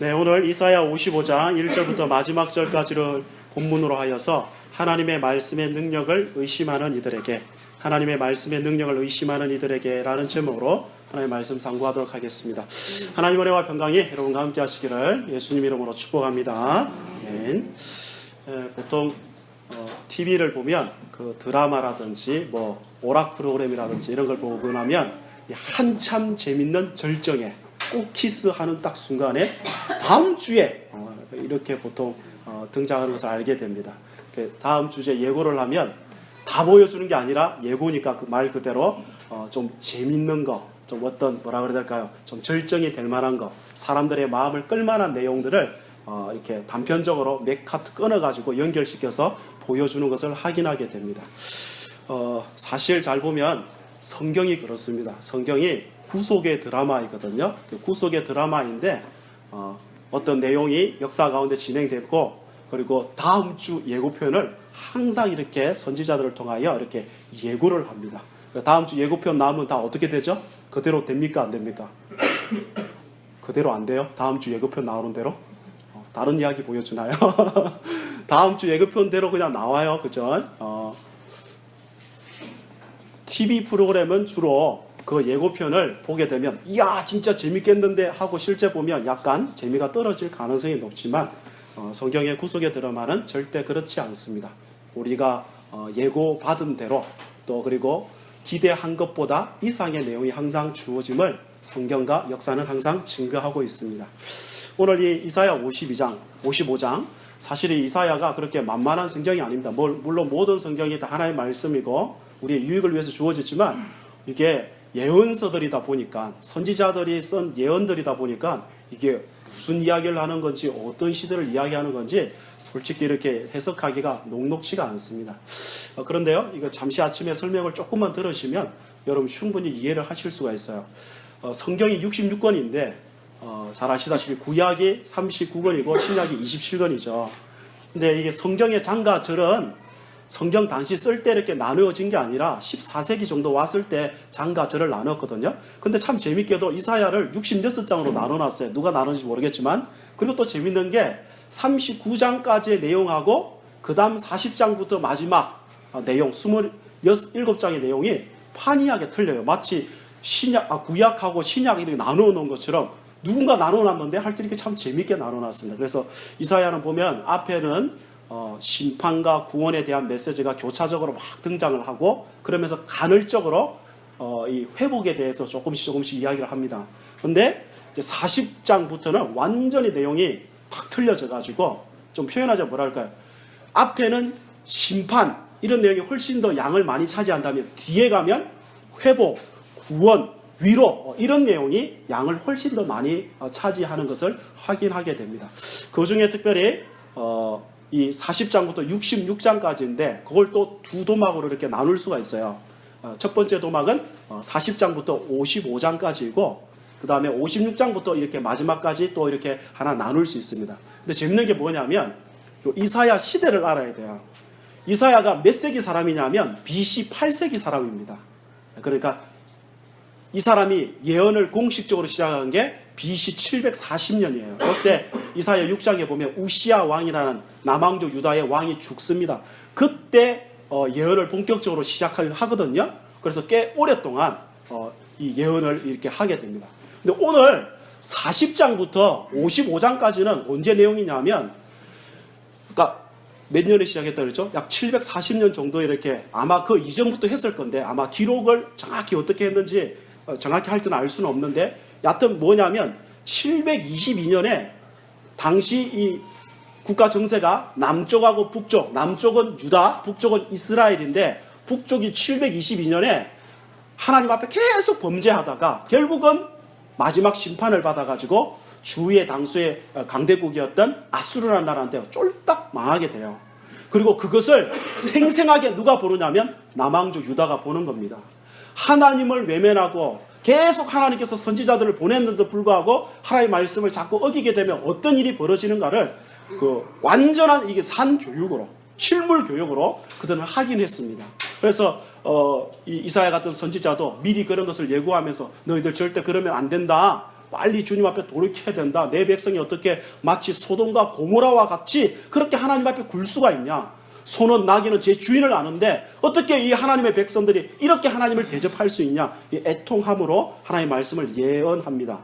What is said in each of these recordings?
네, 오늘 이사야 55장 1절부터 마지막 절까지를 본문으로 하여서 하나님의 말씀의 능력을 의심하는 이들에게, 하나님의 말씀의 능력을 의심하는 이들에게 라는 제목으로 하나님의 말씀 상고하도록 하겠습니다. 하나님 은혜와 평강이 여러분과 함께 하시기를 예수님 이름으로 축복합니다. 아멘. 보통 TV를 보면 그 드라마라든지 뭐 오락 프로그램이라든지 이런 걸 보고 나면 한참 재밌는 절정에 꼭 키스하는 딱 순간에 다음 주에 이렇게 보통 등장하는 것을 알게 됩니다. 다음 주제 예고를 하면 다 보여주는 게 아니라 예고니까 그 말 그대로 좀 재밌는 거, 좀 어떤 뭐라 그래야 될까요? 좀 절정이 될 만한 거, 사람들의 마음을 끌만한 내용들을 이렇게 단편적으로 몇 카트 끊어가지고 연결시켜서 보여주는 것을 확인하게 됩니다. 사실 잘 보면 성경이 그렇습니다. 성경이 구속의 드라마이거든요. 구속의 드라마인데 어떤 내용이 역사 가운데 진행됐고, 그리고 다음 주 예고편을 항상 이렇게 선지자들을 통하여 이렇게 예고를 합니다. 다음 주 예고편 나오면 다 어떻게 되죠? 그대로 됩니까? 안 됩니까? 그대로 안 돼요? 다음 주 예고편 나오는 대로? 다른 이야기 보여주나요? 다음 주 예고편대로 그냥 나와요. 그죠? TV 프로그램은 주로 그 예고편을 보게 되면 이야 진짜 재밌겠는데 하고 실제 보면 약간 재미가 떨어질 가능성이 높지만 성경의 구속의 드라마는 절대 그렇지 않습니다. 우리가 예고받은 대로 또 그리고 기대한 것보다 이상의 내용이 항상 주어짐을 성경과 역사는 항상 증거하고 있습니다. 오늘 이 이사야 55장 사실 이 이사야가 그렇게 만만한 성경이 아닙니다. 물론 모든 성경이 다 하나의 말씀이고 우리의 유익을 위해서 주어졌지만 이게 예언서들이다 보니까, 선지자들이 쓴 예언들이다 보니까 이게 무슨 이야기를 하는 건지 어떤 시대를 이야기하는 건지 솔직히 이렇게 해석하기가 녹록치가 않습니다. 그런데요, 이거 잠시 아침에 설명을 조금만 들으시면 여러분 충분히 이해를 하실 수가 있어요. 성경이 66권인데 잘 아시다시피 구약이 39권이고 신약이 27권이죠. 근데 이게 성경의 장과 절은 성경 당시 쓸 때 이렇게 나누어진 게 아니라 14세기 정도 왔을 때 장과 절을 나눴거든요. 근데 참 재밌게도 이사야를 66장으로 나눠놨어요. 누가 나눴는지 모르겠지만. 그리고 또 재밌는 게 39장까지의 내용하고 그 다음 40장부터 마지막 내용 27장의 내용이 판이하게 틀려요. 마치 구약하고 신약 이렇게 나누어 놓은 것처럼 누군가 나눠놨는데 할 때 이렇게 참 재밌게 나눠놨습니다. 그래서 이사야는 보면 앞에는 심판과 구원에 대한 메시지가 교차적으로 막 등장을 하고, 그러면서 간헐적으로 이 회복에 대해서 조금씩 이야기를 합니다. 근데 이제 40장부터는 완전히 내용이 탁 틀려져 가지고 좀 표현하자면 뭐랄까요? 앞에는 심판 이런 내용이 훨씬 더 양을 많이 차지한다면 뒤에 가면 회복, 구원, 위로 이런 내용이 양을 훨씬 더 많이 차지하는 것을 확인하게 됩니다. 그 중에 특별히 이 40장부터 66장까지인데 그걸 또 두 도막으로 이렇게 나눌 수가 있어요. 첫 번째 도막은 40장부터 55장까지이고 그 다음에 56장부터 이렇게 마지막까지 또 이렇게 하나 나눌 수 있습니다. 근데 재밌는 게 뭐냐면 이사야 시대를 알아야 돼요. 이사야가 몇 세기 사람이냐면 BC 8세기 사람입니다. 그러니까 이 사람이 예언을 공식적으로 시작한 게 BC 740년이에요. 그때 이사야 6장에 보면 우시야 왕이라는 남왕조 유다의 왕이 죽습니다. 그때 예언을 본격적으로 시작을 하거든요. 그래서 꽤 오랫동안 이 예언을 이렇게 하게 됩니다. 근데 오늘 40장부터 55장까지는 언제 내용이냐면, 그러니까 몇 년에 시작했다 그랬죠? 약 740년 정도 이렇게 아마 그 이전부터 했을 건데 아마 기록을 정확히 어떻게 했는지 정확히 할 때는 알 수는 없는데, 여하튼 뭐냐면 722년에 당시 이 국가 정세가 남쪽하고 북쪽, 남쪽은 유다, 북쪽은 이스라엘인데 북쪽이 722년에 하나님 앞에 계속 범죄하다가 결국은 마지막 심판을 받아가지고 주위의 당수의 강대국이었던 아수르라는 나라한테 쫄딱 망하게 돼요. 그리고 그것을 생생하게 누가 보느냐면 남왕조 유다가 보는 겁니다. 하나님을 외면하고 계속 하나님께서 선지자들을 보냈는데도 불구하고 하나님의 말씀을 자꾸 어기게 되면 어떤 일이 벌어지는가를 그 완전한 이게 산교육으로, 실물 교육으로 그들은 하긴 했습니다. 그래서 이사야 같은 선지자도 미리 그런 것을 예고하면서 너희들 절대 그러면 안 된다. 빨리 주님 앞에 돌이켜야 된다. 내 백성이 어떻게 마치 소돔과 고모라와 같이 그렇게 하나님 앞에 굴 수가 있냐. 소는 나귀는 제 주인을 아는데 어떻게 이 하나님의 백성들이 이렇게 하나님을 대접할 수 있냐. 이 애통함으로 하나님의 말씀을 예언합니다.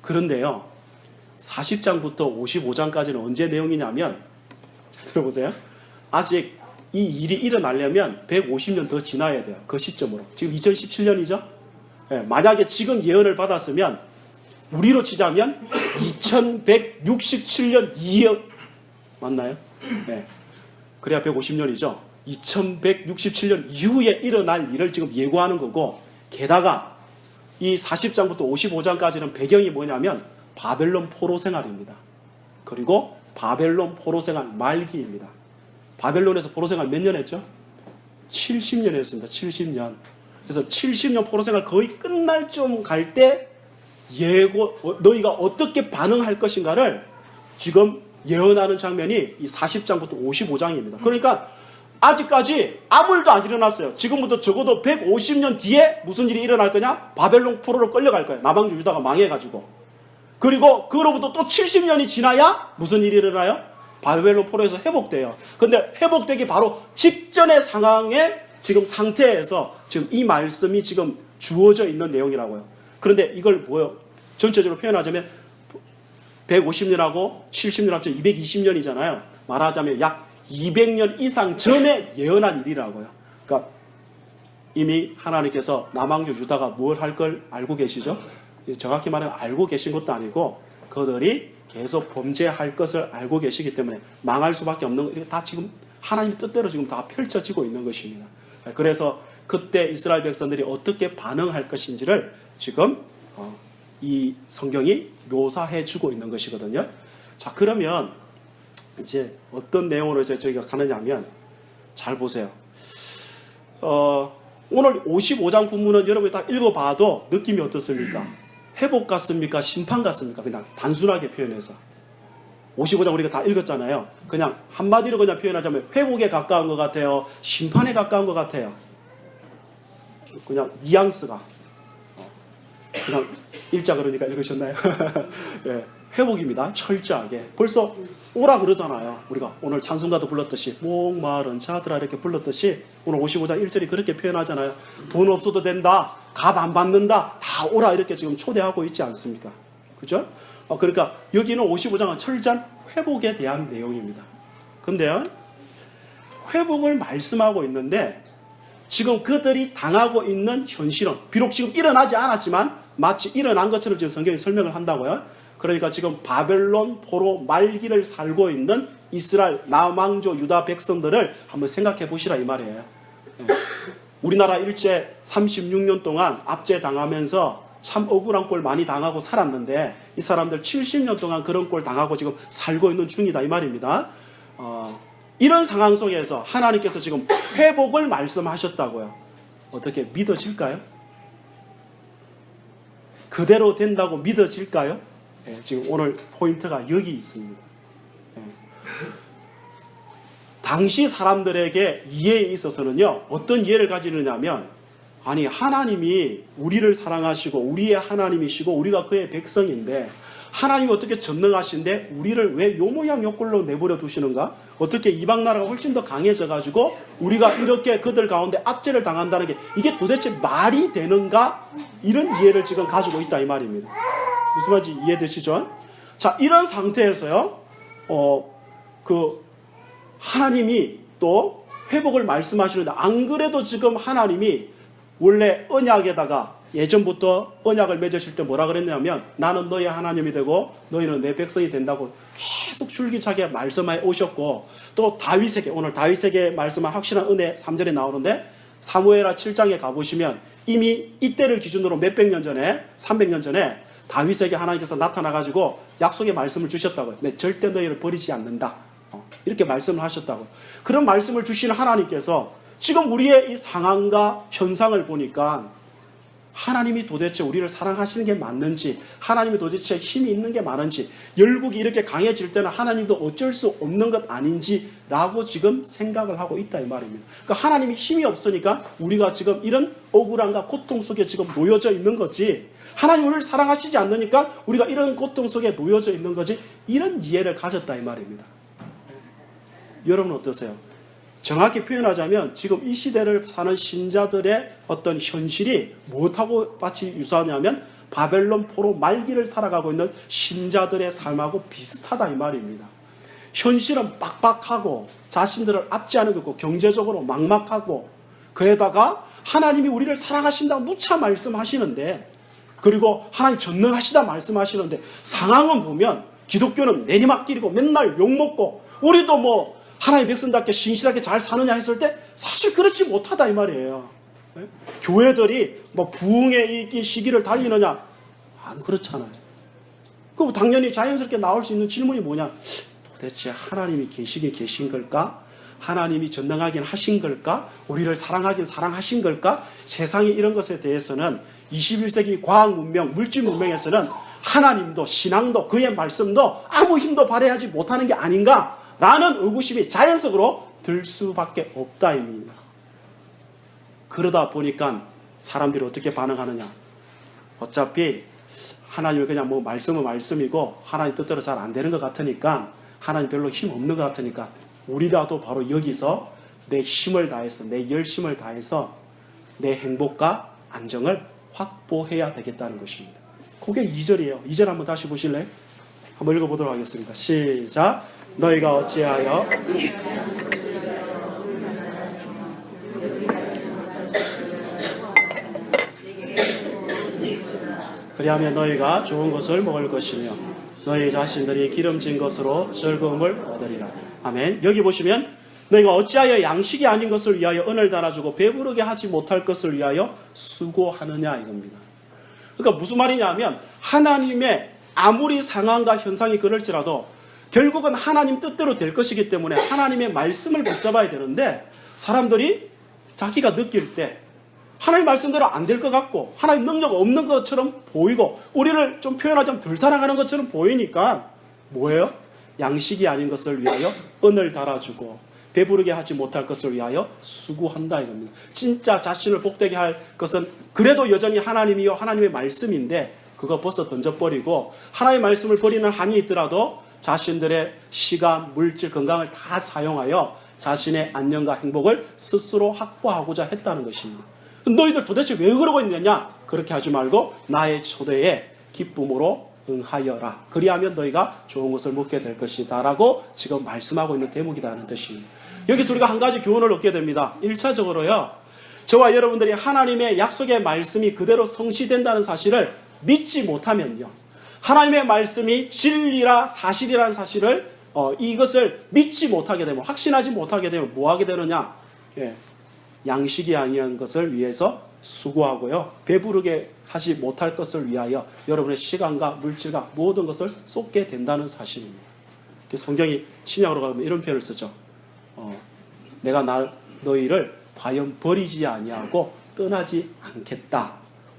그런데요, 40장부터 55장까지는 언제 내용이냐면, 잘 들어보세요. 아직 이 일이 일어나려면 150년 더 지나야 돼요. 그 시점으로. 지금 2017년이죠. 만약에 지금 예언을 받았으면 우리로 치자면 2167년 2월 맞나요? 그래야 150년이죠. 2167년 이후에 일어날 일을 지금 예고하는 거고, 게다가 이 40장부터 55장까지는 배경이 뭐냐면 바벨론 포로 생활입니다. 그리고 바벨론 포로 생활 말기입니다. 바벨론에서 포로 생활 몇 년 했죠? 70년 했습니다. 70년. 그래서 70년 포로 생활 거의 끝날 좀 갈 때 너희가 어떻게 반응할 것인가를 지금 예언하는 장면이 이 40장부터 55장입니다. 그러니까 아직까지 아무 일도 안 일어났어요. 지금부터 적어도 150년 뒤에 무슨 일이 일어날 거냐? 바벨론 포로로 끌려갈 거예요. 남왕주 유다가 망해가지고. 그리고 그로부터 또 70년이 지나야 무슨 일이 일어나요? 바벨론 포로에서 회복돼요. 근데 회복되기 바로 직전의 상황에 지금 상태에서 지금 이 말씀이 지금 주어져 있는 내용이라고요. 그런데 이걸 뭐요? 전체적으로 표현하자면 150년하고 70년 합쳐 220년이잖아요. 말하자면 약 200년 이상 전에 예언한 일이라고요. 그러니까 이미 하나님께서 남왕주 유다가 뭘 할 걸 알고 계시죠? 정확히 말하면 알고 계신 것도 아니고 그들이 계속 범죄할 것을 알고 계시기 때문에 망할 수밖에 없는 거, 다 지금 하나님 뜻대로 지금 다 펼쳐지고 있는 것입니다. 그래서 그때 이스라엘 백성들이 어떻게 반응할 것인지를 지금 이 성경이 묘사해 주고 있는 것이거든요. 자, 그러면 이제 어떤 내용으로 이제 저희가 가느냐 하면, 잘 보세요. 오늘 55장 본문은 여러분이 다 읽어봐도 느낌이 어떻습니까? 회복 같습니까? 심판 같습니까? 그냥 단순하게 표현해서. 55장 우리가 다 읽었잖아요. 그냥 한마디로 그냥 표현하자면 회복에 가까운 것 같아요? 심판에 가까운 것 같아요? 그냥 뉘앙스가. 그냥 읽자 그러니까 읽으셨나요? 네, 회복입니다. 철저하게. 벌써 오라 그러잖아요. 우리가 오늘 찬송가도 불렀듯이 목마른 자들아 이렇게 불렀듯이 오늘 55장 1절이 그렇게 표현하잖아요. 돈 없어도 된다. 값 안 받는다. 다 오라 이렇게 지금 초대하고 있지 않습니까? 그죠? 그러니까 여기는 55장은 철저한 회복에 대한 내용입니다. 근데요, 회복을 말씀하고 있는데 지금 그들이 당하고 있는 현실은 비록 지금 일어나지 않았지만 마치 일어난 것처럼 지금 성경이 설명을 한다고요. 그러니까 지금 바벨론 포로 말기를 살고 있는 이스라엘 남왕조 유다 백성들을 한번 생각해 보시라 이 말이에요. 우리나라 일제 36년 동안 압제당하면서 참 억울한 꼴 많이 당하고 살았는데 이 사람들 70년 동안 그런 꼴 당하고 지금 살고 있는 중이다 이 말입니다. 이런 상황 속에서 하나님께서 지금 회복을 말씀하셨다고요. 어떻게 믿어질까요? 그대로 된다고 믿어질까요? 네, 지금 오늘 포인트가 여기 있습니다. 네. 당시 사람들에게 이해에 있어서는요, 어떤 이해를 가지느냐면, 아니 하나님이 우리를 사랑하시고 우리의 하나님이시고 우리가 그의 백성인데 하나님이 어떻게 전능하신데 우리를 왜 요 모양 요 꼴로 내버려 두시는가? 어떻게 이방 나라가 훨씬 더 강해져 가지고 우리가 이렇게 그들 가운데 압제를 당한다는 게 이게 도대체 말이 되는가? 이런 이해를 지금 가지고 있다 이 말입니다. 무슨 말인지 이해되시죠? 자, 이런 상태에서요, 하나님이 또 회복을 말씀하시는데, 안 그래도 지금 하나님이 원래 언약에다가 예전부터 언약을 맺으실 때 뭐라 그랬냐면 나는 너의 하나님이 되고 너희는 내 백성이 된다고 계속 줄기차게 말씀해 오셨고, 또 다윗에게, 오늘 다윗에게 말씀한 확실한 은혜 3절에 나오는데 사무엘하 7장에 가보시면 이미 이때를 기준으로 몇백 년 전에 300년 전에 다윗에게 하나님께서 나타나가지고 약속의 말씀을 주셨다고요. 네, 절대 너희를 버리지 않는다. 이렇게 말씀을 하셨다고요. 그런 말씀을 주시는 하나님께서 지금 우리의 이 상황과 현상을 보니까 하나님이 도대체 우리를 사랑하시는 게 맞는지, 하나님이 도대체 힘이 있는 게 맞는지, 열국이 이렇게 강해질 때는 하나님도 어쩔 수 없는 것 아닌지라고 지금 생각을 하고 있다 이 말입니다. 그러니까 하나님이 힘이 없으니까 우리가 지금 이런 억울함과 고통 속에 지금 놓여져 있는 거지, 하나님 우리를 사랑하시지 않으니까 우리가 이런 고통 속에 놓여져 있는 거지, 이런 이해를 가졌다 이 말입니다. 여러분 어떠세요? 정확히 표현하자면 지금 이 시대를 사는 신자들의 어떤 현실이 무엇하고 마치 유사하냐면 바벨론 포로 말기를 살아가고 있는 신자들의 삶하고 비슷하다 이 말입니다. 현실은 빡빡하고 자신들을 압제하는 거고 경제적으로 막막하고, 그러다가 하나님이 우리를 사랑하신다고 누차 말씀하시는데, 그리고 하나님 전능하시다 말씀하시는데, 상황은 보면 기독교는 내리막길이고 맨날 욕먹고, 우리도 뭐 하나님의 백성답게 신실하게 잘 사느냐 했을 때 사실 그렇지 못하다 이 말이에요. 교회들이 뭐 부흥의 이 시기를 달리느냐? 안 그렇잖아요. 그럼 당연히 자연스럽게 나올 수 있는 질문이 뭐냐? 도대체 하나님이 계신 걸까? 하나님이 전능하긴 하신 걸까? 우리를 사랑하긴 사랑하신 걸까? 세상의 이런 것에 대해서는 21세기 과학 문명, 물질 문명에서는 하나님도 신앙도 그의 말씀도 아무 힘도 발휘하지 못하는 게 아닌가? 라는 의구심이 자연적으로 들 수밖에 없다입니다. 그러다 보니까 사람들이 어떻게 반응하느냐? 어차피 하나님이 그냥 뭐 말씀은 말씀이고 하나님 뜻대로 잘 안 되는 것 같으니까, 하나님 별로 힘 없는 것 같으니까 우리라도 바로 여기서 내 힘을 다해서, 내 열심을 다해서 내 행복과 안정을 확보해야 되겠다는 것입니다. 그게 2절이에요. 2절 한번 다시 보실래요? 한번 읽어보도록 하겠습니다. 시작. 너희가 어찌하여 그리하면 너희가 좋은 것을 먹을 것이며 너희 자신들이 기름진 것으로 즐거움을 얻으리라. 아멘. 여기 보시면 너희가 어찌하여 양식이 아닌 것을 위하여 은을 달아주고 배부르게 하지 못할 것을 위하여 수고하느냐 이겁니다. 그러니까 무슨 말이냐 하면, 하나님의 아무리 상황과 현상이 그럴지라도 결국은 하나님 뜻대로 될 것이기 때문에 하나님의 말씀을 붙잡아야 되는데, 사람들이 자기가 느낄 때 하나님 말씀대로 안 될 것 같고 하나님 능력 없는 것처럼 보이고 우리를 좀 표현하자면 덜 사랑하는 것처럼 보이니까 뭐예요? 양식이 아닌 것을 위하여 은을 달아주고 배부르게 하지 못할 것을 위하여 수고한다 이겁니다. 진짜 자신을 복되게 할 것은 그래도 여전히 하나님이요 하나님의 말씀인데, 그거 벌써 던져버리고 하나님의 말씀을 버리는 한이 있더라도 자신들의 시간, 물질, 건강을 다 사용하여 자신의 안녕과 행복을 스스로 확보하고자 했다는 것입니다. 너희들 도대체 왜 그러고 있느냐? 그렇게 하지 말고 나의 초대에 기쁨으로 응하여라. 그리하면 너희가 좋은 것을 먹게 될 것이다 라고 지금 말씀하고 있는 대목이라는 뜻입니다. 여기서 우리가 한 가지 교훈을 얻게 됩니다. 1차적으로요, 저와 여러분들이 하나님의 약속의 말씀이 그대로 성취된다는 사실을 믿지 못하면요, 하나님의 말씀이 진리라 사실이라는 사실을 이것을 믿지 못하게 되면, 확신하지 못하게 되면 뭐 하게 되느냐? 양식이 아니한 것을 위해서 수고하고요, 배부르게 하지 못할 것을 위하여 여러분의 시간과 물질과 모든 것을 쏟게 된다는 사실입니다. 성경이 신약으로 가면 이런 표현을 쓰죠. 내가 너희를 과연 버리지 아니하고 떠나지 않겠다.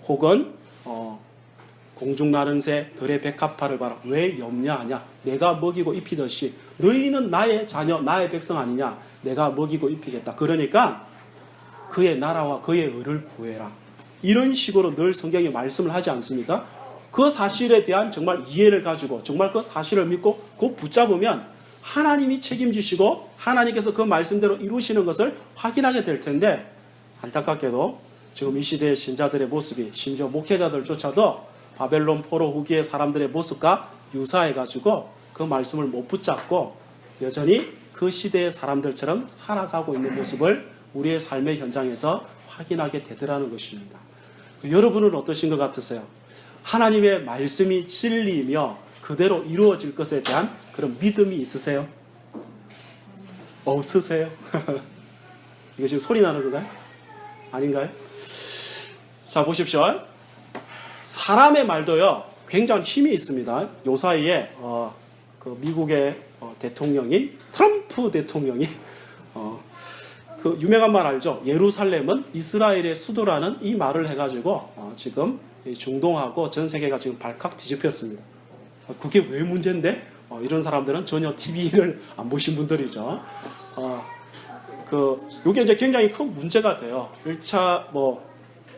혹은 공중 나는 새 들의 백합화를 봐라. 왜 염려하냐? 내가 먹이고 입히듯이 너희는 나의 자녀, 나의 백성 아니냐? 내가 먹이고 입히겠다. 그러니까 그의 나라와 그의 의를 구해라. 이런 식으로 늘 성경이 말씀을 하지 않습니까? 그 사실에 대한 정말 이해를 가지고 정말 그 사실을 믿고 곧 붙잡으면 하나님이 책임지시고 하나님께서 그 말씀대로 이루시는 것을 확인하게 될 텐데, 안타깝게도 지금 이 시대의 신자들의 모습이, 심지어 목회자들조차도 바벨론 포로 후기의 사람들의 모습과 유사해가지고 그 말씀을 못 붙잡고 여전히 그 시대의 사람들처럼 살아가고 있는 모습을 우리의 삶의 현장에서 확인하게 되더라는 것입니다. 여러분은 어떠신 것 같으세요? 하나님의 말씀이 진리이며 그대로 이루어질 것에 대한 그런 믿음이 있으세요? 없으세요? 이거 지금 소리 나는 건가요? 아닌가요? 자, 보십시오. 사람의 말도요, 굉장히 힘이 있습니다. 요 사이에 그 미국의 대통령인 트럼프 대통령이 그 유명한 말 알죠? 예루살렘은 이스라엘의 수도라는 이 말을 해가지고 지금 중동하고 전 세계가 지금 발칵 뒤집혔습니다. 그게 왜 문제인데? 이런 사람들은 전혀 TV를 안 보신 분들이죠. 요게 이제 굉장히 큰 문제가 돼요. 1차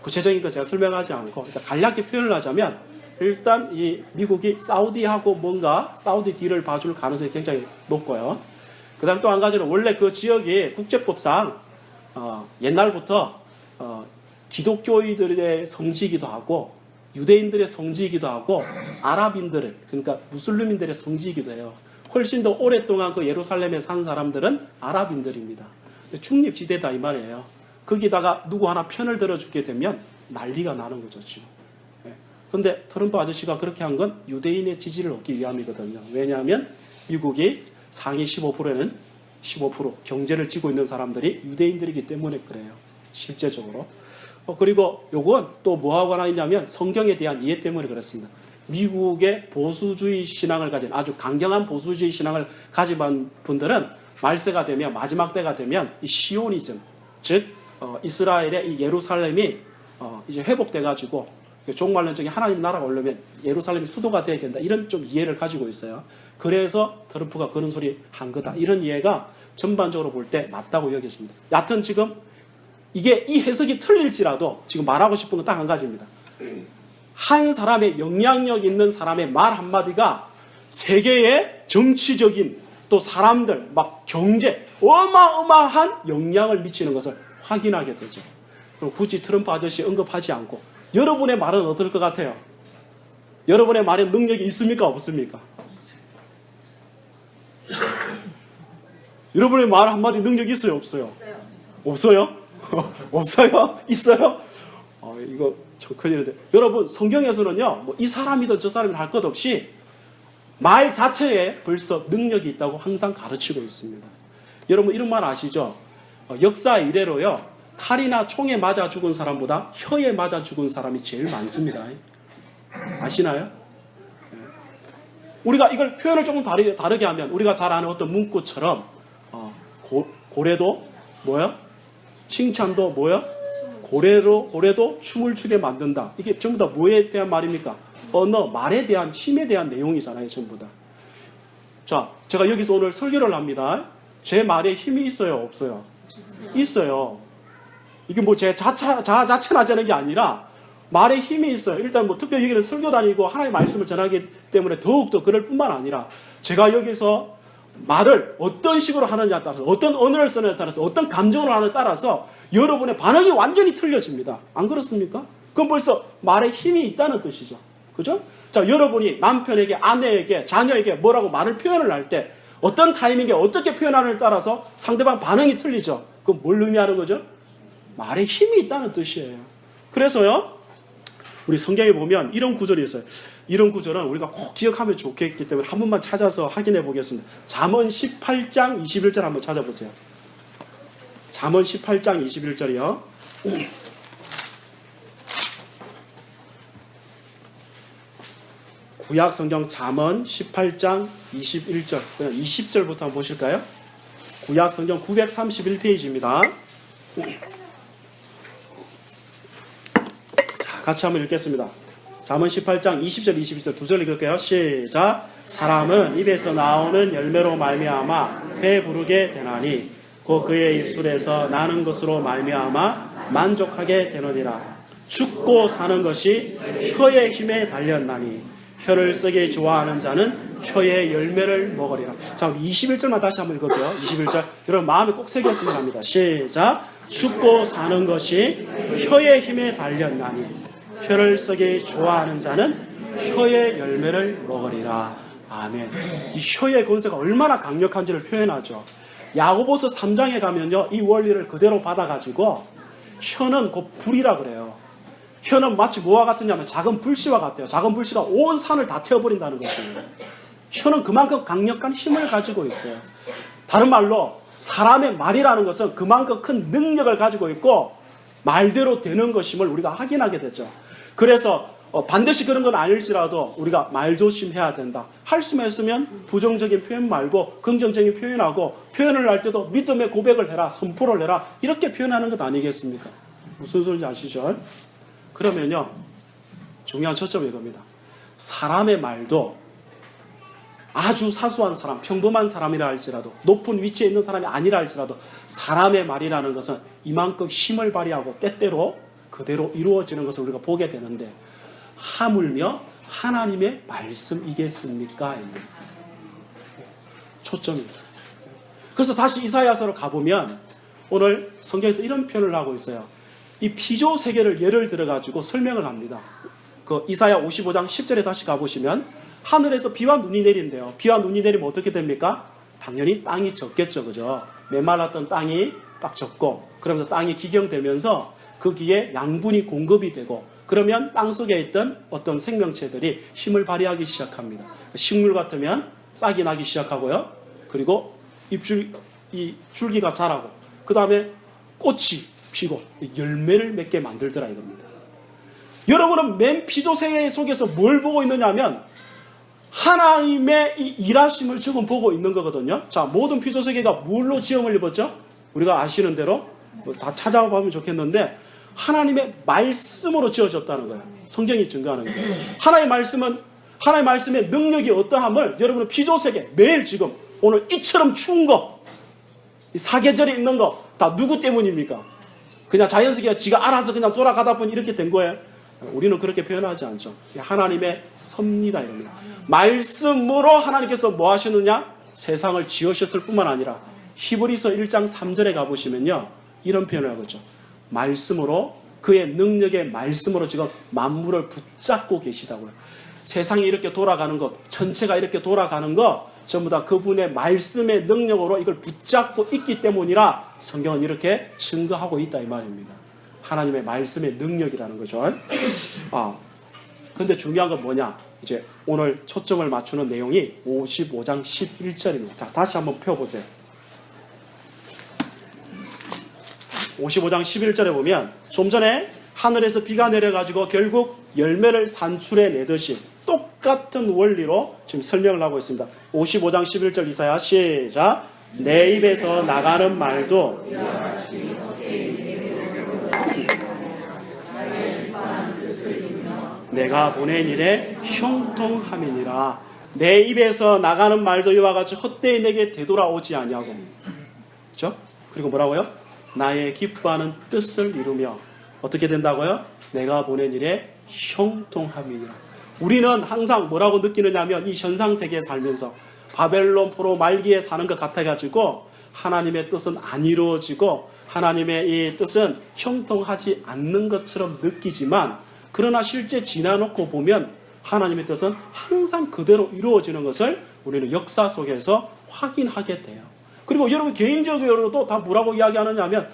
구체적인 거 제가 설명하지 않고 간략히 표현을 하자면 일단 이 미국이 사우디하고 뭔가 사우디 딜을 봐줄 가능성이 굉장히 높고요. 그 다음 또 한 가지는 원래 그 지역이 국제법상 옛날부터 기독교인들의 성지이기도 하고 유대인들의 성지이기도 하고 아랍인들의 그러니까 무슬림인들의 성지이기도 해요. 훨씬 더 오랫동안 그 예루살렘에 산 사람들은 아랍인들입니다. 중립지대다 이 말이에요. 거기다가 누구 하나 편을 들어주게 되면 난리가 나는 거죠 지금. 그런데 트럼프 아저씨가 그렇게 한 건 유대인의 지지를 얻기 위함이거든요. 왜냐하면 미국이 상위 15%는 15% 경제를 쥐고 있는 사람들이 유대인들이기 때문에 그래요. 실제적으로. 그리고 요건 또 뭐하고 하나 있냐면 성경에 대한 이해 때문에 그렇습니다. 미국의 보수주의 신앙을 가진 아주 강경한 보수주의 신앙을 가진 분들은 말세가 되면 마지막 때가 되면 이 시오니즘 즉 이스라엘의 이 예루살렘이 이제 회복돼 가지고 종말론적인 하나님 나라가 오려면 예루살렘이 수도가 돼야 된다 이런 좀 이해를 가지고 있어요. 그래서 트럼프가 그런 소리 한 거다 이런 이해가 전반적으로 볼 때 맞다고 여겨집니다. 여하튼 지금 이게 이 해석이 틀릴지라도 지금 말하고 싶은 건 딱 한 가지입니다. 한 사람의 영향력 있는 사람의 말 한마디가 세계의 정치적인 또 사람들 막 경제 어마어마한 영향을 미치는 것을 확인하게 되죠. 그럼 굳이 트럼프 아저씨 언급하지 않고 여러분의 말은 어떨 것 같아요? 여러분의 말에 능력이 있습니까? 없습니까? 여러분의 말 한마디 능력이 있어요? 없어요? 없어요? 없어요? 있어요? 이거 좀 큰일인데. 여러분 성경에서는요 이 사람이든 저 사람이든 할 것 없이 말 자체에 벌써 능력이 있다고 항상 가르치고 있습니다. 여러분 이런 말 아시죠? 역사 이래로요 칼이나 총에 맞아 죽은 사람보다 혀에 맞아 죽은 사람이 제일 많습니다. 아시나요? 우리가 이걸 표현을 조금 다르게 하면 우리가 잘 아는 어떤 문구처럼 고래도 뭐야? 칭찬도 뭐야? 고래도 춤을 추게 만든다. 이게 전부 다 뭐에 대한 말입니까? 언어, 말에 대한 힘에 대한 내용이잖아요. 전부 다. 자, 제가 여기서 오늘 설교를 합니다. 제 말에 힘이 있어요? 없어요? 있어요. 이게 뭐 제 자체나자는 게 아니라 말에 힘이 있어요. 일단 뭐 특별히 여기는 설교 다니고 하나님의 말씀을 전하기 때문에 더욱더 그럴 뿐만 아니라 제가 여기서 말을 어떤 식으로 하느냐에 따라서 어떤 언어를 쓰느냐에 따라서 어떤 감정을 하느냐에 따라서 여러분의 반응이 완전히 틀려집니다. 안 그렇습니까? 그건 벌써 말에 힘이 있다는 뜻이죠. 그죠? 자, 여러분이 남편에게, 아내에게, 자녀에게 뭐라고 말을 표현을 할 때 어떤 타이밍에 어떻게 표현하느냐에 따라서 상대방 반응이 틀리죠. 그건 뭘 의미하는 거죠? 말에 힘이 있다는 뜻이에요. 그래서요, 우리 성경에 보면 이런 구절이 있어요. 이런 구절은 우리가 꼭 기억하면 좋겠기 때문에 한 번만 찾아서 확인해 보겠습니다. 잠언 18장 21절 한번 찾아보세요. 잠언 18장 21절이요. 구약 성경 잠언 18장 21절, 그냥 20절부터 한번 보실까요? 구약 성경 931페이지입니다. 자, 같이 한번 읽겠습니다. 잠언 18장 20절 21절 두 절 읽을게요. 시작. 사람은 입에서 나오는 열매로 말미암아 배부르게 되나니 곧 그의 입술에서 나는 것으로 말미암아 만족하게 되느니라. 죽고 사는 것이 혀의 힘에 달렸나니 혀를 쓰기 좋아하는 자는 혀의 열매를 먹으리라. 자, 21절만 다시 한번 읽을게요. 21절 여러분 마음에 꼭 새겼으면 합니다. 시작. 죽고 사는 것이 혀의 힘에 달렸나니 혀를 쓰기 좋아하는 자는 혀의 열매를 먹으리라. 아멘. 이 혀의 권세가 얼마나 강력한지를 표현하죠. 야고보서 3장에 가면요 이 원리를 그대로 받아가지고 혀는 곧 불이라 그래요. 혀는 마치 뭐와 같으냐면 작은 불씨와 같아요. 작은 불씨가 온 산을 다 태워버린다는 것입니다. 혀는 그만큼 강력한 힘을 가지고 있어요. 다른 말로 사람의 말이라는 것은 그만큼 큰 능력을 가지고 있고 말대로 되는 것임을 우리가 확인하게 되죠. 그래서 반드시 그런 건 아닐지라도 우리가 말조심해야 된다. 할 수만 있으면 부정적인 표현 말고 긍정적인 표현하고, 표현을 할 때도 믿음의 고백을 해라, 선포를 해라, 이렇게 표현하는 것 아니겠습니까? 무슨 소리인지 아시죠? 그러면요, 중요한 초점이 이겁니다. 사람의 말도 아주 사소한 사람, 평범한 사람이라 할지라도, 높은 위치에 있는 사람이 아니라 할지라도 사람의 말이라는 것은 이만큼 힘을 발휘하고 때때로 그대로 이루어지는 것을 우리가 보게 되는데, 하물며 하나님의 말씀이겠습니까? 초점입니다. 그래서 다시 이사야서로 가보면 오늘 성경에서 이런 표현을 하고 있어요. 이 피조 세계를 예를 들어가지고 설명을 합니다. 그 이사야 55장 10절에 다시 가보시면 하늘에서 비와 눈이 내린대요. 비와 눈이 내리면 어떻게 됩니까? 당연히 땅이 젖겠죠. 그죠? 메말랐던 땅이 딱 젖고, 그러면서 땅이 기경되면서 거기에 양분이 공급이 되고, 그러면 땅 속에 있던 어떤 생명체들이 힘을 발휘하기 시작합니다. 식물 같으면 싹이 나기 시작하고요. 그리고 이 줄기가 자라고, 그 다음에 꽃이 피고 열매를 맺게 만들더라 이겁니다. 여러분은 맨 피조세계 속에서 뭘 보고 있느냐 하면 하나님의 이 일하심을 지금 보고 있는 거거든요. 자, 모든 피조세계가 뭘로 지형을 입었죠? 우리가 아시는 대로 다 찾아보면 좋겠는데 하나님의 말씀으로 지어졌다는 거예요. 성경이 증거하는 거예요. 하나님의 말씀의 능력이 어떠함을 여러분은 피조세계 매일 지금 오늘 이처럼 추운 거, 이 사계절이 있는 거 다 누구 때문입니까? 그냥 자연스럽게 지가 알아서 그냥 돌아가다 보니 이렇게 된 거예요. 우리는 그렇게 표현하지 않죠. 하나님의 섭니다 이럽니다. 말씀으로 하나님께서 뭐 하시느냐? 세상을 지으셨을 뿐만 아니라 히브리서 1장 3절에 가보시면요, 이런 표현을 하고 있죠. 말씀으로, 그의 능력의 말씀으로 지금 만물을 붙잡고 계시다고요. 세상이 이렇게 돌아가는 것, 전체가 이렇게 돌아가는 것 전부 다 그분의 말씀의 능력으로 이걸 붙잡고 있기 때문이라 성경은 이렇게 증거하고 있다 이 말입니다. 하나님의 말씀의 능력이라는 거죠. 근데 중요한 건 뭐냐? 이제 오늘 초점을 맞추는 내용이 55장 11절입니다. 자, 다시 한번 펴보세요. 55장 11절에 보면 좀 전에 하늘에서 비가 내려가지고 결국 열매를 산출해 내듯이 똑같은 원리로 지금 설명을 하고 있습니다. 55장 11절 이사야 시작. 내 입에서 나가는 말도 내가 보낸 일에 형통함이니라. 내 입에서 나가는 말도 이와 같이 헛되이 내게 되돌아오지 아니하고, 그렇죠? 그리고 뭐라고요? 나의 기뻐하는 뜻을 이루며 어떻게 된다고요? 내가 보낸 일에 형통함이니라. 우리는 항상 뭐라고 느끼느냐 하면 이 현상세계에 살면서 바벨론 포로 말기에 사는 것 같아가지고 하나님의 뜻은 안 이루어지고 하나님의 이 뜻은 형통하지 않는 것처럼 느끼지만, 그러나 실제 지나놓고 보면 하나님의 뜻은 항상 그대로 이루어지는 것을 우리는 역사 속에서 확인하게 돼요. 그리고 여러분 개인적으로도 다 뭐라고 이야기하느냐 하면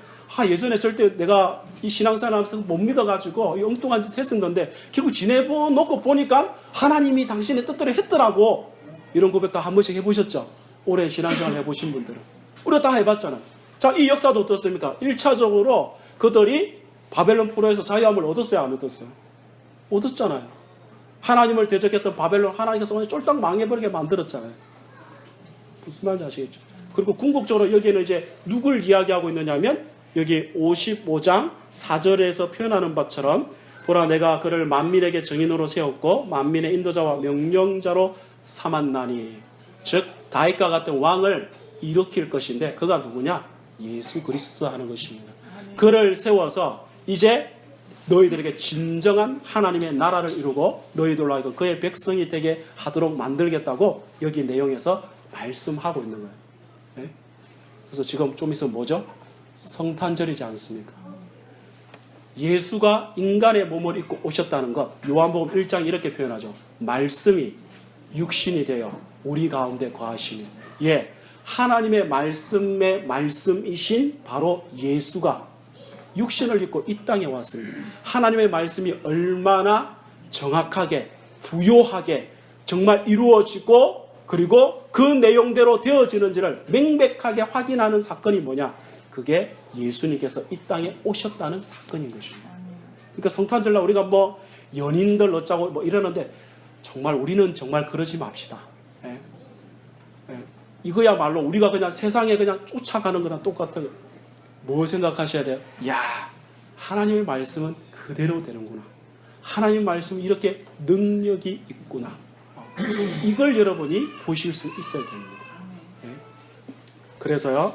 예전에 절대 내가 이 신앙생활 하면서 못 믿어가지고 이 엉뚱한 짓 했었는데 결국 지내놓고 보니까 하나님이 당신의 뜻대로 했더라고. 이런 고백 다 한 번씩 해보셨죠? 오래 신앙생활 해보신 분들은. 우리가 다 해봤잖아요. 자, 이 역사도 어떻습니까? 1차적으로 그들이 바벨론 포로에서 자유함을 얻었어요, 안 얻었어요? 얻었잖아요. 하나님을 대적했던 바벨론 하나님께서 오늘 쫄딱 망해버리게 만들었잖아요. 무슨 말인지 아시겠죠? 그리고 궁극적으로 여기에는 이제 누굴 이야기하고 있느냐면 여기 55장 4절에서 표현하는 것처럼 보라 내가 그를 만민에게 증인으로 세웠고 만민의 인도자와 명령자로 삼았나니, 즉 다윗과 같은 왕을 일으킬 것인데 그가 누구냐? 예수 그리스도 하는 것입니다. 그를 세워서 이제 너희들에게 진정한 하나님의 나라를 이루고 너희들로 하여금 그의 백성이 되게 하도록 만들겠다고 여기 내용에서 말씀하고 있는 거예요. 네? 그래서 지금 좀 있으면 뭐죠? 성탄절이지 않습니까? 예수가 인간의 몸을 입고 오셨다는 것, 요한복음 1장 이렇게 표현하죠. 말씀이 육신이 되어 우리 가운데 거하시니, 하나님의 말씀의 말씀이신 바로 예수가 육신을 입고 이 땅에 왔습니다. 하나님의 말씀이 얼마나 정확하게 부요하게 정말 이루어지고 그리고 그 내용대로 되어지는지를 명백하게 확인하는 사건이 뭐냐? 그게 예수님께서 이 땅에 오셨다는 사건인 것입니다. 그러니까 성탄절날 우리가 연인들 어쩌고 뭐 이러는데 정말 우리는 정말 그러지 맙시다. 예. 예. 이거야말로 우리가 그냥 세상에 그냥 쫓아가는 거랑 똑같은 뭐 생각하셔야 돼요? 야, 하나님의 말씀은 그대로 되는구나. 하나님의 말씀은 이렇게 능력이 있구나. 이걸 여러분이 보실 수 있어야 됩니다. 예. 그래서요,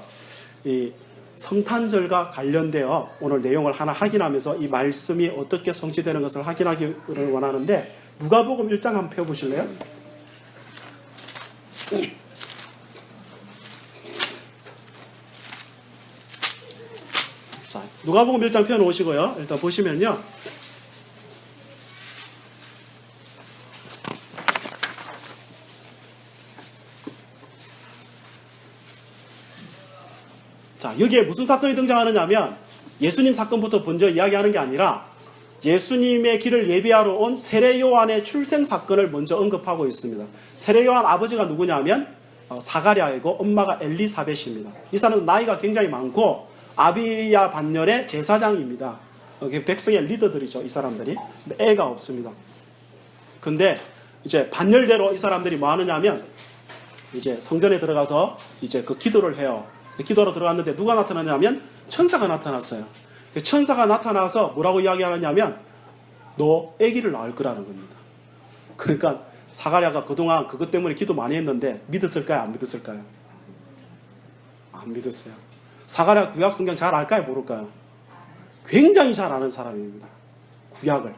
이 성탄절과 관련되어 오늘 내용을 하나 확인하면서 이 말씀이 어떻게 성취되는 것을 확인하기를 원하는데, 누가복음 1장 한번 펴보실래요? 자, 누가복음 1장 펴놓으시고요. 일단 보시면요. 자, 여기에 무슨 사건이 등장하느냐면 예수님 사건부터 먼저 이야기하는 게 아니라 예수님의 길을 예비하러 온 세례 요한의 출생 사건을 먼저 언급하고 있습니다. 세례 요한 아버지가 누구냐면 사가랴이고 엄마가 엘리사벳입니다. 이 사람은 나이가 굉장히 많고 아비야 반열의 제사장입니다. 백성의 리더들이죠, 이 사람들이. 근데 애가 없습니다. 근데 이제 반열대로 이 사람들이 뭐 하느냐면 이제 성전에 들어가서 이제 그 기도를 해요. 기도로 들어갔는데 누가 나타나냐면 천사가 나타났어요. 천사가 나타나서 뭐라고 이야기하느냐면 너 아기를 낳을 거라는 겁니다. 그러니까 사가랴가 그동안 그것 때문에 기도 많이 했는데 믿었을까요? 안 믿었을까요? 안 믿었어요. 사가랴 구약 성경 잘 알까요? 모를까요? 굉장히 잘 아는 사람입니다. 구약을.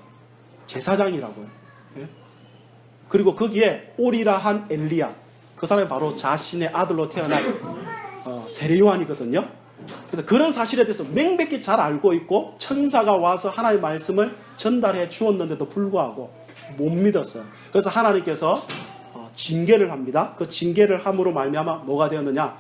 제사장이라고요. 예? 그리고 거기에 오리라 한 엘리야, 그 사람이 바로 자신의 아들로 태어난 세례 요한이거든요. 그래서 그런 사실에 대해서 명백히 잘 알고 있고 천사가 와서 하나님의 말씀을 전달해 주었는데도 불구하고 못 믿었어요. 그래서 하나님께서 징계를 합니다. 그 징계를 함으로 말미암아 뭐가 되었느냐?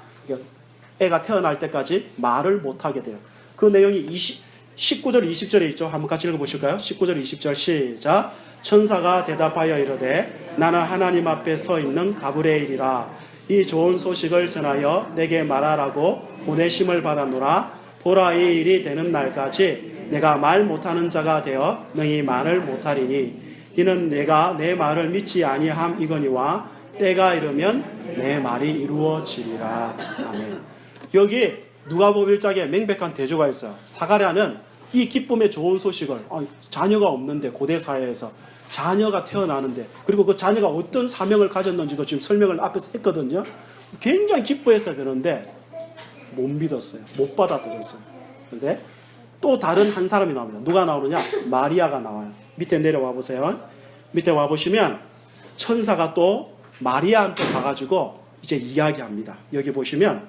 애가 태어날 때까지 말을 못하게 돼요. 그 내용이 19절 20절에 있죠. 한번 같이 읽어보실까요? 19절 20절 시작. 천사가 대답하여 이르되 나는 하나님 앞에 서 있는 가브리엘이라. 이 좋은 소식을 전하여 내게 말하라고 보내심을 받았노라. 보라, 이 일이 되는 날까지 내가 말 못하는 자가 되어 능히 말을 못하리니 이는 내가 내 말을 믿지 아니함이거니와 때가 이르면 내 말이 이루어지리라. 아멘. 여기 누가복음 1장에 명백한 대조가 있어요. 사가랴는 이 기쁨의 좋은 소식을 자녀가 없는데 고대 사회에서 자녀가 태어나는데, 그리고 그 자녀가 어떤 사명을 가졌는지도 지금 설명을 앞에서 했거든요. 굉장히 기뻐했어야 되는데 못 믿었어요. 못 받아들였어요. 그런데 또 다른 한 사람이 나옵니다. 누가 나오느냐? 마리아가 나와요. 밑에 내려와 보세요. 밑에 와 보시면 천사가 또 마리아한테 가가지고 이제 이야기합니다. 여기 보시면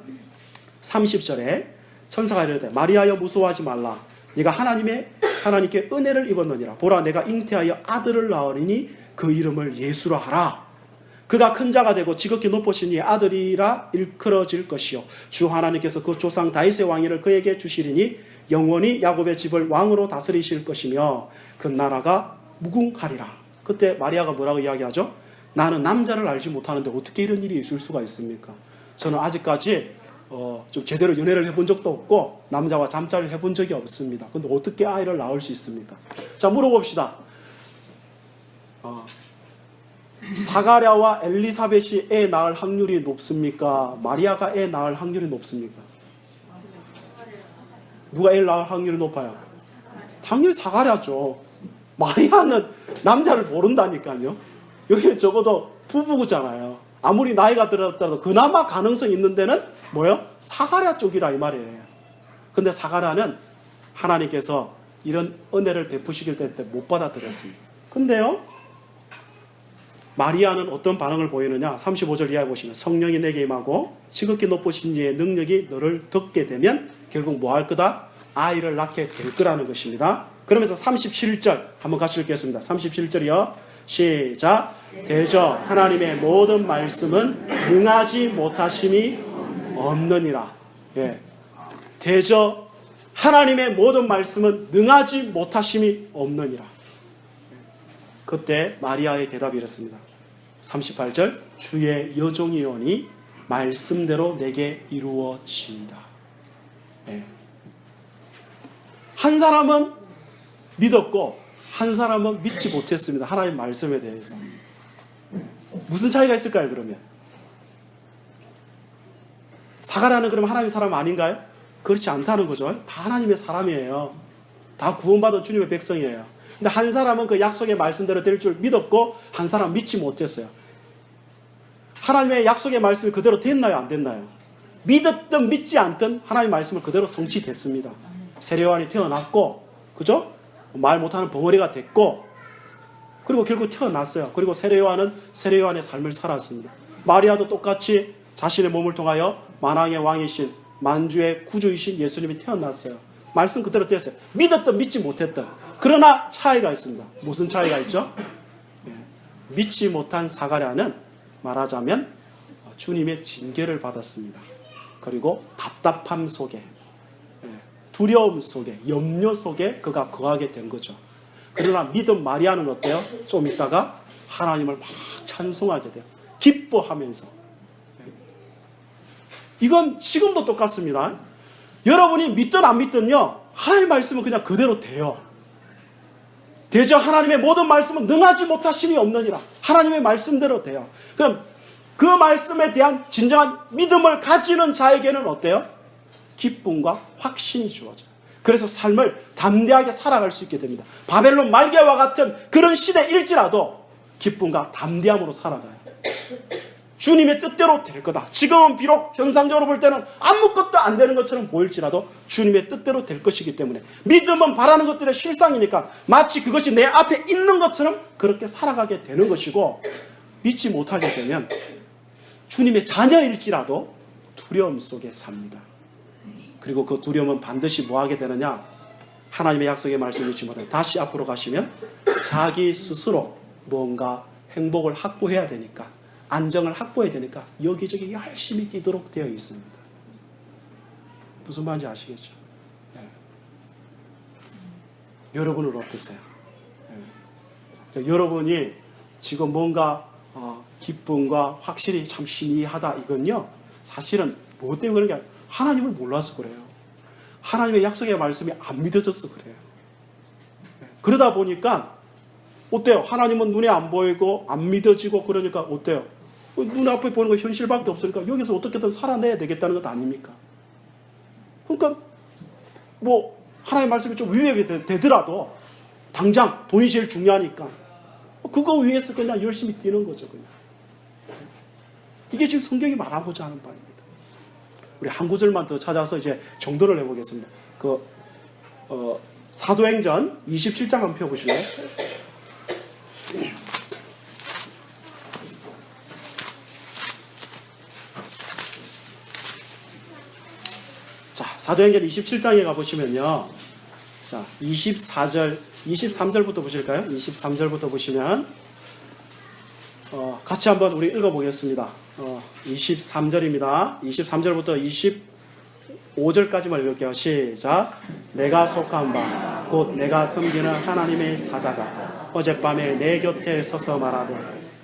30절에 천사가 이르되 마리아여 무서워하지 말라. 네가 하나님께 은혜를 입었느니라. 보라, 내가 잉태하여 아들을 낳으리니 그 이름을 예수라 하라. 그가 큰 자가 되고 지극히 높으신 이의 아들이라 일컬어질 것이요 주 하나님께서 그 조상 다윗의 왕위를 그에게 주시리니 영원히 야곱의 집을 왕으로 다스리실 것이며 그 나라가 무궁하리라. 그때 마리아가 뭐라고 이야기하죠? 나는 남자를 알지 못하는데 어떻게 이런 일이 있을 수가 있습니까? 저는 아직까지 좀 제대로 연애를 해본 적도 없고 남자와 잠자리를 해본 적이 없습니다. 근데 어떻게 아이를 낳을 수 있습니까? 자, 물어봅시다. 사가랴와 엘리사벳이 애 낳을 확률이 높습니까? 마리아가 애 낳을 확률이 높습니까? 누가 애를 낳을 확률이 높아요? 당연히 사가랴죠. 마리아는 남자를 모른다니까요. 여기 적어도 부부잖아요. 아무리 나이가 들었더라도 그나마 가능성이 있는 데는 뭐요? 사가랴 쪽이라 이 말이에요. 근데 사가랴는 하나님께서 이런 은혜를 베푸시길 때 못 받아들였습니다. 근데요, 마리아는 어떤 반응을 보이느냐? 35절 이하에 보시면 성령이 내게 임하고 지극히 높으신 이의 능력이 너를 덮게 되면 결국 뭐 할 거다? 아이를 낳게 될 거라는 것입니다. 그러면서 37절 한번 같이 읽겠습니다. 37절이요. 시작. 대저 하나님의 모든 말씀은 능하지 못하심이 없느니라. 예. 대저 하나님의 모든 말씀은 능하지 못하심이 없느니라. 그때 마리아의 대답이 이렇습니다. 38절 주의 여종이오니 말씀대로 내게 이루어지이다. 예. 한 사람은 믿었고 한 사람은 믿지 못했습니다. 하나님의 말씀에 대해서. 무슨 차이가 있을까요, 그러면? 사가랴는 그럼 하나님의 사람 아닌가요? 그렇지 않다는 거죠. 다 하나님의 사람이에요. 다 구원받은 주님의 백성이에요. 근데 한 사람은 그 약속의 말씀대로 될 줄 믿었고 한 사람은 믿지 못했어요. 하나님의 약속의 말씀이 그대로 됐나요, 안 됐나요? 믿었든 믿지 않든 하나님의 말씀을 그대로 성취됐습니다. 세례요한이 태어났고, 그죠? 말 못하는 벙어리가 됐고, 그리고 결국 태어났어요. 그리고 세례요한은 세례요한의 삶을 살았습니다. 마리아도 똑같이 자신의 몸을 통하여 만왕의 왕이신 만주의 구주이신 예수님이 태어났어요. 말씀 그대로 됐어요. 믿었든 믿지 못했든. 그러나 차이가 있습니다. 무슨 차이가 있죠? 믿지 못한 사가랴는 말하자면 주님의 징계를 받았습니다. 그리고 답답함 속에, 두려움 속에, 염려 속에 그가 거하게 된 거죠. 그러나 믿음 마리아는 어때요? 좀 있다가 하나님을 막 찬송하게 돼요. 기뻐하면서. 이건 지금도 똑같습니다. 여러분이 믿든 안 믿든요, 하나님의 말씀은 그냥 그대로 돼요. 대저 하나님의 모든 말씀은 능하지 못하심이 없느니라. 하나님의 말씀대로 돼요. 그럼 그 말씀에 대한 진정한 믿음을 가지는 자에게는 어때요? 기쁨과 확신이 주어져요. 그래서 삶을 담대하게 살아갈 수 있게 됩니다. 바벨론 말기와 같은 그런 시대일지라도 기쁨과 담대함으로 살아가요. 주님의 뜻대로 될 거다. 지금은 비록 현상적으로 볼 때는 아무것도 안 되는 것처럼 보일지라도 주님의 뜻대로 될 것이기 때문에 믿음은 바라는 것들의 실상이니까 마치 그것이 내 앞에 있는 것처럼 그렇게 살아가게 되는 것이고, 믿지 못하게 되면 주님의 자녀일지라도 두려움 속에 삽니다. 그리고 그 두려움은 반드시 뭐 하게 되느냐? 하나님의 약속의 말씀을 믿지 못하면 다시 앞으로 가시면 자기 스스로 뭔가 행복을 확보해야 되니까, 안정을 확보해야 되니까 여기저기 열심히 뛰도록 되어 있습니다. 무슨 말인지 아시겠죠? 네. 여러분은 어떠세요? 네. 여러분이 지금 뭔가 기쁨과 확실히 참 신이하다, 이건요 사실은 뭐 때문에 그런 게 아니라 하나님을 몰라서 그래요. 하나님의 약속의 말씀이 안 믿어져서 그래요. 네. 그러다 보니까 어때요? 하나님은 눈에 안 보이고 안 믿어지고 그러니까 어때요? 눈앞에 보는 거 현실밖에 없으니까 여기서 어떻게든 살아내야 되겠다는 것 아닙니까? 그러니까 뭐 하나님의 말씀이 좀 위협이 되더라도 당장 돈이 제일 중요하니까 그거 위해서 그냥 열심히 뛰는 거죠. 그냥. 이게 지금 성경이 말하고자 하는 바입니다. 우리 한 구절만 더 찾아서 이제 정도를 해보겠습니다. 사도행전 27장 한번 펴보실래요? 자, 사도행전 27장에 가보시면요. 자, 23절부터 보실까요? 23절부터 보시면, 같이 한번 우리 읽어보겠습니다. 23절입니다. 23절부터 25절까지만 읽을게요. 시작. 내가 속한 바, 곧 내가 섬기는 하나님의 사자가 어젯밤에 내 곁에 서서 말하되,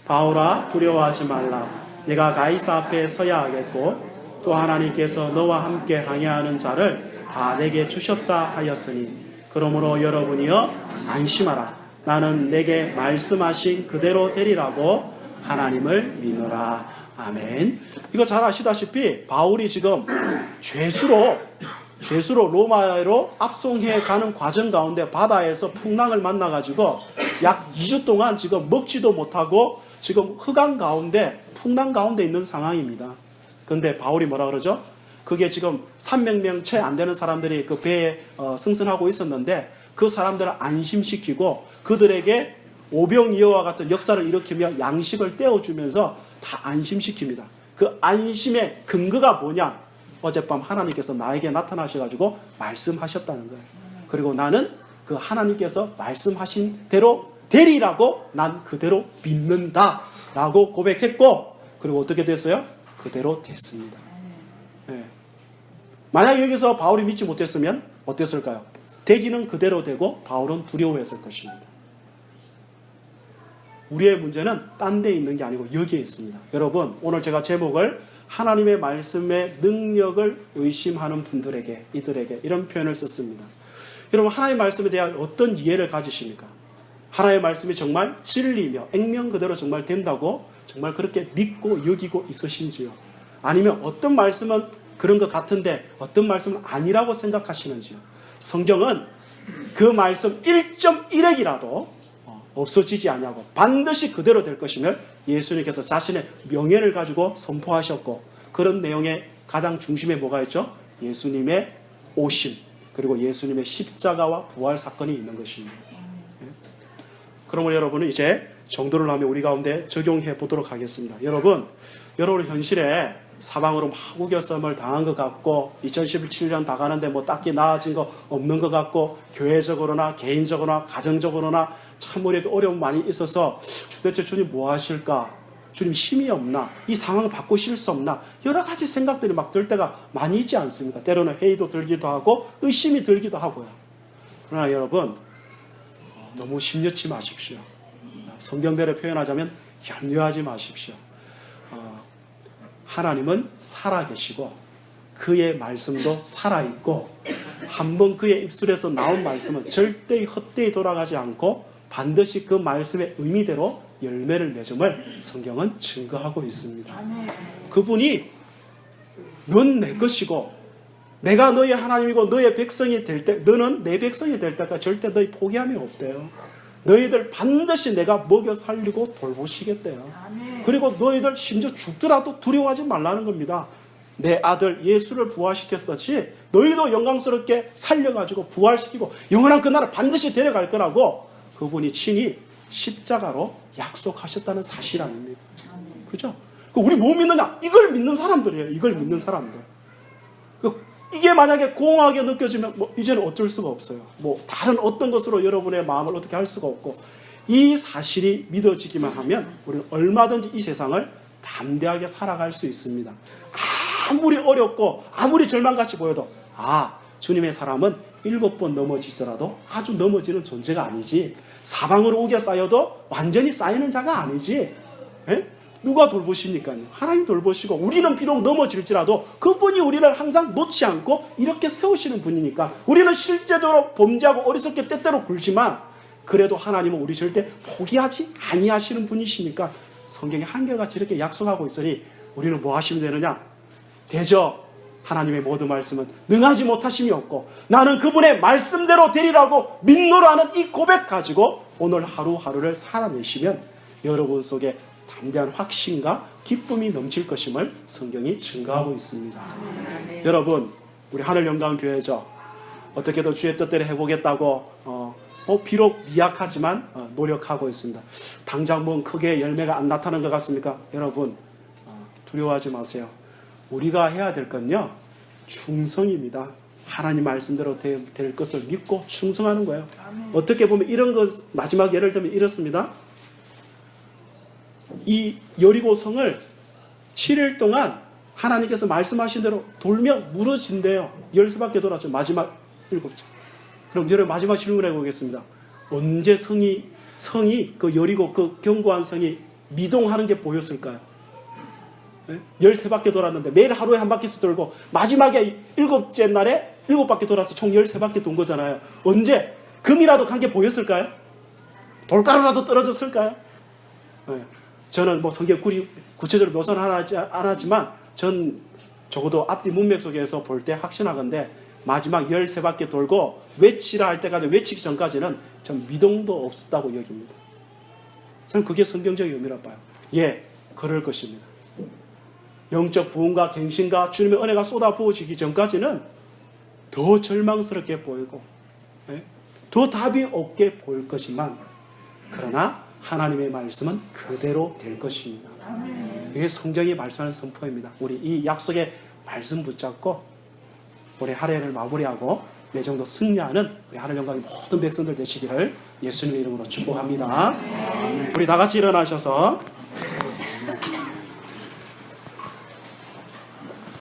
바울아 두려워하지 말라. 내가 가이사 앞에 서야 하겠고, 또 하나님께서 너와 함께 항해하는 자를 다 내게 주셨다 하였으니, 그러므로 여러분이여 안심하라. 나는 내게 말씀하신 그대로 되리라고 하나님을 믿노라. 아멘. 이거 잘 아시다시피 바울이 지금 죄수로 로마로 압송해 가는 과정 가운데 바다에서 풍랑을 만나가지고 약 2주 동안 지금 먹지도 못하고 지금 흑암 가운데, 풍랑 가운데 있는 상황입니다. 근데 바울이 뭐라 그러죠? 그게 지금 300명 채 안 되는 사람들이 그 배에 승선하고 있었는데 그 사람들을 안심시키고 그들에게 오병이어와 같은 역사를 일으키며 양식을 떼어주면서 다 안심시킵니다. 그 안심의 근거가 뭐냐? 어젯밤 하나님께서 나에게 나타나셔가지고 말씀하셨다는 거예요. 그리고 나는 그 하나님께서 말씀하신 대로 되리라고 난 그대로 믿는다 라고 고백했고, 그리고 어떻게 됐어요? 그대로 됐습니다. 네. 만약 여기서 바울이 믿지 못했으면 어땠을까요? 되기는 그대로 되고 바울은 두려워했을 것입니다. 우리의 문제는 딴 데 있는 게 아니고 여기에 있습니다. 여러분, 오늘 제가 제목을 하나님의 말씀의 능력을 의심하는 분들에게, 이들에게 이런 표현을 썼습니다. 여러분, 하나님의 말씀에 대한 어떤 이해를 가지십니까? 하나님의 말씀이 정말 진리며 액면 그대로 정말 된다고 정말 그렇게 믿고 여기고 있으신지요? 아니면 어떤 말씀은 그런 것 같은데 어떤 말씀은 아니라고 생각하시는지요? 성경은 그 말씀 1.1핵이라도 없어지지 아니하고 반드시 그대로 될 것임을 예수님께서 자신의 명예를 가지고 선포하셨고, 그런 내용의 가장 중심에 뭐가 있죠? 예수님의 오심, 그리고 예수님의 십자가와 부활 사건이 있는 것입니다. 그러면 여러분은 이제 정도를 하며 우리 가운데 적용해 보도록 하겠습니다. 여러분 현실에 사방으로 막 우겨썸을 당한 것 같고 2017년 다 가는데 뭐 딱히 나아진 거 없는 것 같고, 교회적으로나 개인적으로나 가정적으로나 참 우리에게 어려움 많이 있어서 도대체 주님 뭐 하실까? 주님 힘이 없나? 이 상황을 바꾸실 수 없나? 여러 가지 생각들이 막 들 때가 많이 있지 않습니까? 때로는 회의도 들기도 하고 의심이 들기도 하고요. 그러나 여러분 너무 심려치 마십시오. 성경대로 표현하자면 염려하지 마십시오. 하나님은 살아계시고 그의 말씀도 살아있고, 한번 그의 입술에서 나온 말씀은 절대 헛되이 돌아가지 않고 반드시 그 말씀의 의미대로 열매를 맺음을 성경은 증거하고 있습니다. 그분이 넌 내 것이고 내가 너의 하나님이고 너의 백성이 될 때, 너는 내 백성이 될 때까지 절대 너희 포기함이 없대요. 너희들 반드시 내가 먹여 살리고 돌보시겠대요. 그리고 너희들 심지어 죽더라도 두려워하지 말라는 겁니다. 내 아들 예수를 부활시켰듯이 너희도 영광스럽게 살려가지고 부활시키고 영원한 그 나라를 반드시 데려갈 거라고 그분이 친히 십자가로 약속하셨다는 사실 아닙니까? 그죠? 우리 뭐 믿느냐? 이걸 믿는 사람들이에요. 이걸 믿는 사람들. 이게 만약에 공허하게 느껴지면 뭐 이제는 어쩔 수가 없어요. 뭐 다른 어떤 것으로 여러분의 마음을 어떻게 할 수가 없고, 이 사실이 믿어지기만 하면 우리는 얼마든지 이 세상을 담대하게 살아갈 수 있습니다. 아무리 어렵고 아무리 절망같이 보여도 주님의 사람은 7번 넘어지더라도 아주 넘어지는 존재가 아니지, 사방으로 우겨 쌓여도 완전히 쌓이는 자가 아니지. 누가 돌보십니까요? 하나님 돌보시고, 우리는 비록 넘어질지라도 그분이 우리를 항상 놓지 않고 이렇게 세우시는 분이니까, 우리는 실제적으로 범죄하고 어리석게 때때로 굴지만 그래도 하나님은 우리 절대 포기하지 아니하시는 분이시니까 성경이 한결같이 이렇게 약속하고 있으니 우리는 뭐 하시면 되느냐? 대저 하나님의 모든 말씀은 능하지 못하심이 없고 나는 그분의 말씀대로 되리라고 믿노라 하는 이 고백 가지고 오늘 하루하루를 살아내시면 여러분 속에 담대한 확신과 기쁨이 넘칠 것임을 성경이 증거하고 있습니다. 여러분, 우리 하늘영광교회죠. 어떻게든 주의 뜻대로 해보겠다고 비록 미약하지만 노력하고 있습니다. 당장 뭔 크게 열매가 안 나타나는 것 같습니까? 여러분 두려워하지 마세요. 우리가 해야 될 건요, 충성입니다. 하나님 말씀대로 될 것을 믿고 충성하는 거예요. 어떻게 보면 이런 것, 마지막 예를 들면 이렇습니다. 이 여리고성을 7일 동안 하나님께서 말씀하신 대로 돌면 무너진대요. 13바퀴 돌았죠. 마지막 7째. 그럼 여러분 마지막 질문해 보겠습니다. 언제 성이 그 여리고 그 견고한 성이 미동하는 게 보였을까요? 13바퀴 돌았는데 매일 하루에 한 바퀴씩 돌고 마지막에 7째 날에 7바퀴 돌아서 총 13바퀴 돈 거잖아요. 언제 금이라도 간 게 보였을까요? 돌가루라도 떨어졌을까요? 저는 뭐 성경 구체적으로 묘사는 안 하지만 전 적어도 앞뒤 문맥 속에서 볼 때 확신하건대 마지막 13바퀴 돌고 외치라 할 때까지, 외치기 전까지는 전 미동도 없었다고 여깁니다. 저는 그게 성경적인 의미라 봐요. 그럴 것입니다. 영적 부흥과 갱신과 주님의 은혜가 쏟아 부어지기 전까지는 더 절망스럽게 보이고 더 답이 없게 보일 것이지만, 그러나 하나님의 말씀은 그대로 될 것입니다. 이게 성경이 말씀하는 선포입니다. 우리 이 약속의 말씀 붙잡고 올해 한 해를 마무리하고 내정도 승리하는 우리 하늘영광의 모든 백성들 되시기를 예수님의 이름으로 축복합니다. 우리 다 같이 일어나셔서